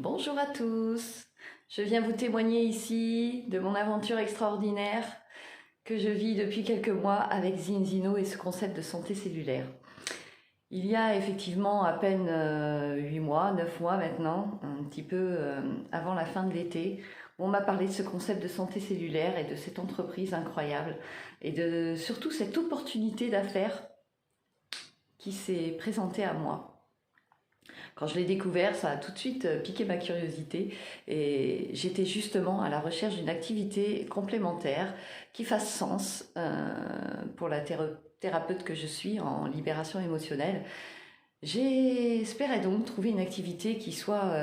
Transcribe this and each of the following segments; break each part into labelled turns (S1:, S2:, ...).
S1: Bonjour à tous, je viens vous témoigner ici de mon aventure extraordinaire que je vis depuis quelques mois avec Zinzino et ce concept de santé cellulaire. Il y a effectivement à peine 8 mois, 9 mois maintenant, un petit peu avant la fin de l'été, on m'a parlé de ce concept de santé cellulaire et de cette entreprise incroyable et de surtout cette opportunité d'affaires qui s'est présentée à moi. Quand je l'ai découvert, ça a tout de suite piqué ma curiosité et j'étais justement à la recherche d'une activité complémentaire qui fasse sens pour la thérapeute que je suis en libération émotionnelle. J'espérais donc trouver une activité qui soit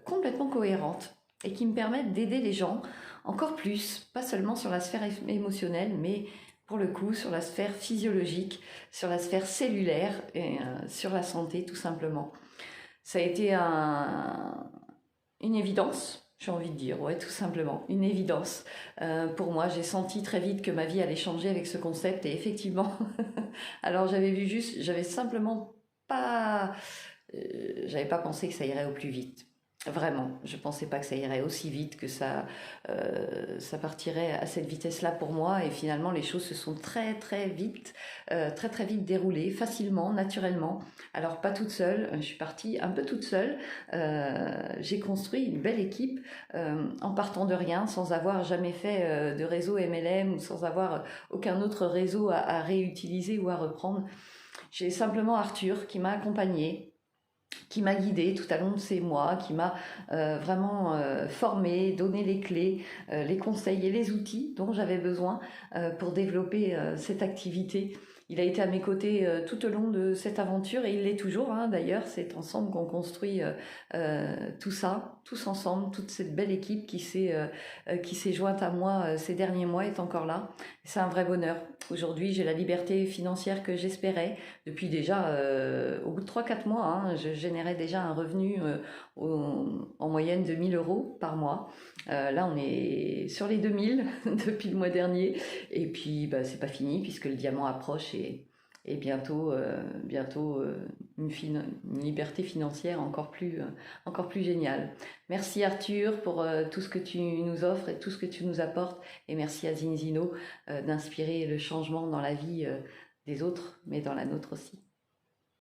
S1: complètement cohérente et qui me permette d'aider les gens encore plus, pas seulement sur la sphère émotionnelle, mais pour le coup sur la sphère physiologique, sur la sphère cellulaire et sur la santé tout simplement. Ça a été une évidence, j'ai envie de dire, ouais, tout simplement, une évidence. Pour moi, j'ai senti très vite que ma vie allait changer avec ce concept et effectivement, alors j'avais simplement pas, j'avais pas pensé que ça irait au plus vite. Vraiment, je pensais pas que ça irait aussi vite, que ça partirait à cette vitesse-là pour moi. Et finalement, les choses se sont très très vite déroulées, facilement, naturellement. Alors pas toute seule, je suis partie un peu toute seule. J'ai construit une belle équipe en partant de rien, sans avoir jamais fait de réseau MLM ou sans avoir aucun autre réseau à réutiliser ou à reprendre. J'ai simplement Arthur qui m'a accompagnée, qui m'a guidée tout au long de ces mois, qui m'a vraiment formée, donné les clés, les conseils et les outils dont j'avais besoin pour développer cette activité. Il a été à mes côtés tout au long de cette aventure et il l'est toujours. Hein, d'ailleurs, c'est ensemble qu'on construit tout ça, tous ensemble, toute cette belle équipe qui s'est jointe à moi ces derniers mois est encore là. C'est un vrai bonheur. Aujourd'hui, j'ai la liberté financière que j'espérais. Depuis déjà, au bout de 3 4 mois, hein, je générais déjà un revenu en moyenne de 1 000 € par mois. Là, on est sur les 2000 depuis le mois dernier. Et puis, bah, c'est pas fini puisque le diamant approche et bientôt, une liberté financière encore plus géniale. Merci Arthur pour tout ce que tu nous offres et tout ce que tu nous apportes. Et merci à Zinzino d'inspirer le changement dans la vie des autres, mais dans la nôtre aussi.